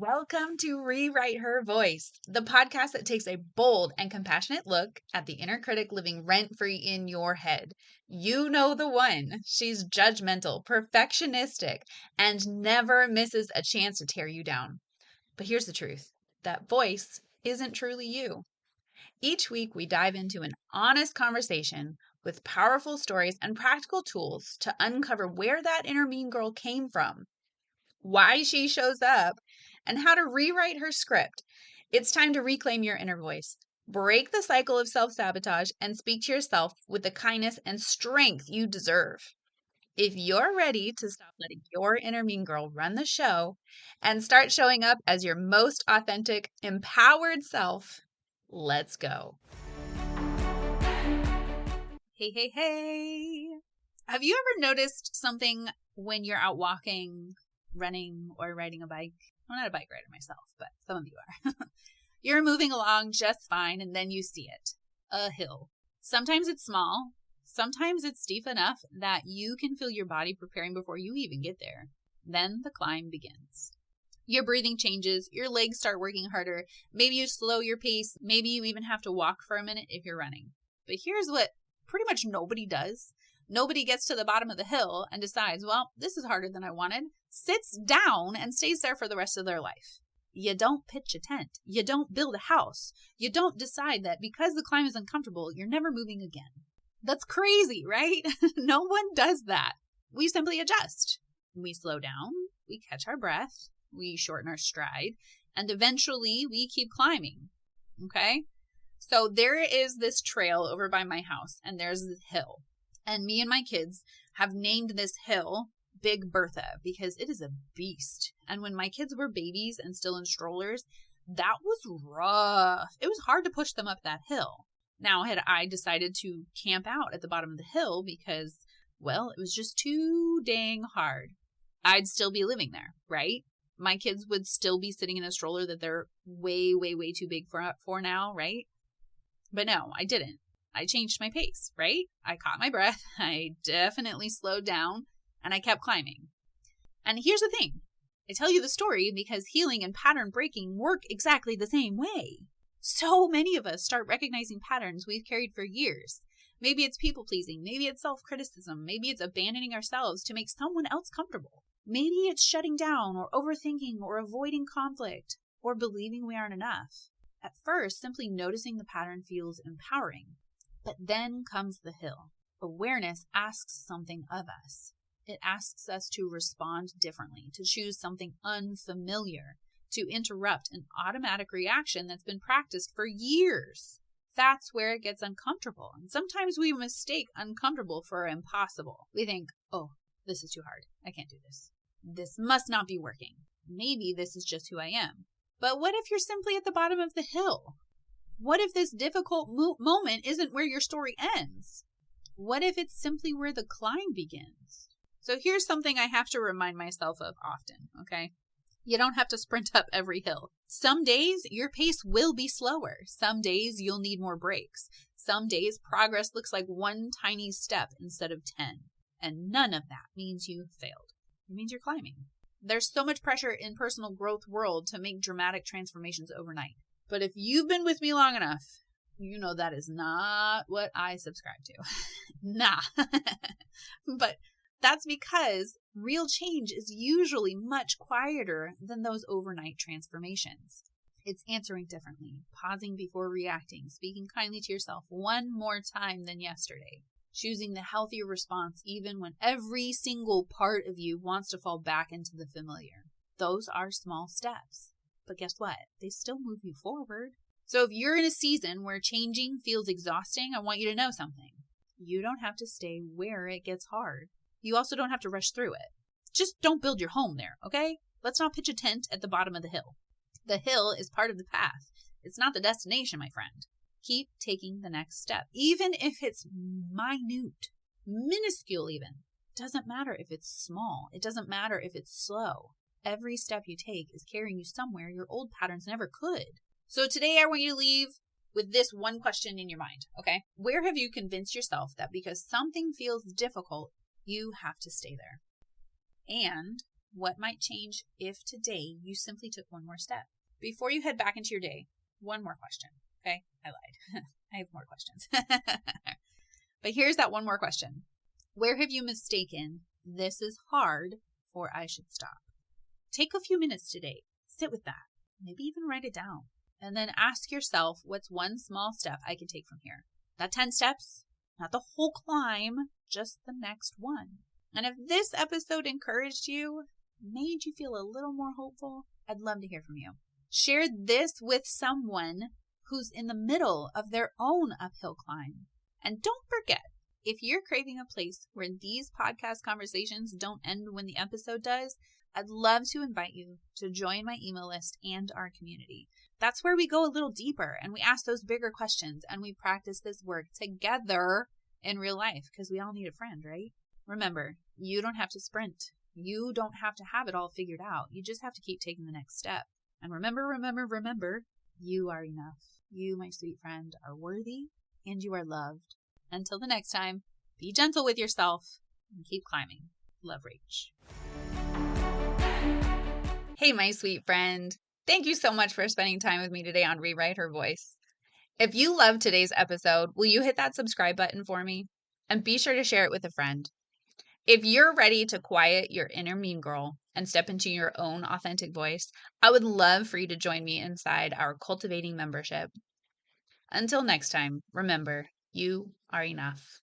Welcome to Rewrite Her Voice, the podcast that takes a bold and compassionate look at the inner critic living rent-free in your head. You know the one. She's judgmental, perfectionistic, and never misses a chance to tear you down. But here's the truth. That voice isn't truly you. Each week, we dive into an honest conversation with powerful stories and practical tools to uncover where that inner mean girl came from, why she shows up, and how to rewrite her script. It's time to reclaim your inner voice, break the cycle of self-sabotage, and speak to yourself with the kindness and strength you deserve. If you're ready to stop letting your inner mean girl run the show and start showing up as your most authentic, empowered self, let's go. Hey. Have you ever noticed something when you're out walking, running, or riding a bike? I'm not a bike rider myself, but some of you are. You're moving along just fine, and then you see it. A hill. Sometimes it's small. Sometimes it's steep enough that you can feel your body preparing before you even get there. Then the climb begins. Your breathing changes. Your legs start working harder. Maybe you slow your pace. Maybe you even have to walk for a minute if you're running. But here's what pretty much nobody does. Nobody gets to the bottom of the hill and decides, well, this is harder than I wanted, sits down and stays there for the rest of their life. You don't pitch a tent. You don't build a house. You don't decide that because the climb is uncomfortable, you're never moving again. That's crazy, right? No one does that. We simply adjust. We slow down. We catch our breath. We shorten our stride. And eventually we keep climbing. Okay? So there is this trail over by my house, and there's this hill. And me and my kids have named this hill Big Bertha because it is a beast. And when my kids were babies and still in strollers, that was rough. It was hard to push them up that hill. Now, had I decided to camp out at the bottom of the hill because, well, it was just too dang hard, I'd still be living there, right? My kids would still be sitting in a stroller that they're way too big for now, right? But no, I didn't. I changed my pace, right? I caught my breath. I definitely slowed down, and I kept climbing. And here's the thing. I tell you the story because healing and pattern breaking work exactly the same way. So many of us start recognizing patterns we've carried for years. Maybe it's people pleasing. Maybe it's self-criticism. Maybe it's abandoning ourselves to make someone else comfortable. Maybe it's shutting down or overthinking or avoiding conflict or believing we aren't enough. At first, simply noticing the pattern feels empowering. But then comes the hill. Awareness asks something of us. It asks us to respond differently, to choose something unfamiliar, to interrupt an automatic reaction that's been practiced for years. That's where it gets uncomfortable. And sometimes we mistake uncomfortable for impossible. We think, oh, this is too hard. I can't do this. This must not be working. Maybe this is just who I am. But what if you're simply at the bottom of the hill? What if this difficult moment isn't where your story ends? What if it's simply where the climb begins? So here's something I have to remind myself of often, okay? You don't have to sprint up every hill. Some days your pace will be slower. Some days you'll need more breaks. Some days progress looks like one tiny step instead of 10. And none of that means you failed. It means you're climbing. There's so much pressure in personal growth world to make dramatic transformations overnight. But if you've been with me long enough, you know that is not what I subscribe to. Nah. But that's because real change is usually much quieter than those overnight transformations. It's answering differently, pausing before reacting, speaking kindly to yourself one more time than yesterday, choosing the healthier response even when every single part of you wants to fall back into the familiar. Those are small steps. But guess what? They still move you forward. So if you're in a season where changing feels exhausting, I want you to know something. You don't have to stay where it gets hard. You also don't have to rush through it. Just don't build your home there, okay? Let's not pitch a tent at the bottom of the hill. The hill is part of the path. It's not the destination, my friend. Keep taking the next step, even if it's minute, minuscule even. Doesn't matter if it's small. It doesn't matter if it's slow. Every step you take is carrying you somewhere your old patterns never could. So today I want you to leave with this one question in your mind, okay? Where have you convinced yourself that because something feels difficult, you have to stay there? And What might change if today you simply took one more step? Before you head back into your day, one more question. Okay, I lied. I have more questions. But here's that one more question. Where have you mistaken "this is hard" for "I should stop"? Take a few minutes today. Sit with that. Maybe even write it down. And then ask yourself, what's one small step I can take from here? Not 10 steps, not the whole climb, just the next one. And if this episode encouraged you, made you feel a little more hopeful, I'd love to hear from you. Share this with someone who's in the middle of their own uphill climb. And don't forget, if you're craving a place where these podcast conversations don't end when the episode does, I'd love to invite you to join my email list and our community. That's where we go a little deeper and we ask those bigger questions and we practice this work together in real life because we all need a friend, right? Remember, you don't have to sprint. You don't have to have it all figured out. You just have to keep taking the next step. And remember, you are enough. You, my sweet friend, are worthy and you are loved. Until the next time, be gentle with yourself and keep climbing. Love, Rach. Hey, my sweet friend. Thank you so much for spending time with me today on Rewrite Her Voice. If you loved today's episode, will you hit that subscribe button for me? And be sure to share it with a friend. If you're ready to quiet your inner mean girl and step into your own authentic voice, I would love for you to join me inside our Cultivating membership. Until next time, remember, you are enough.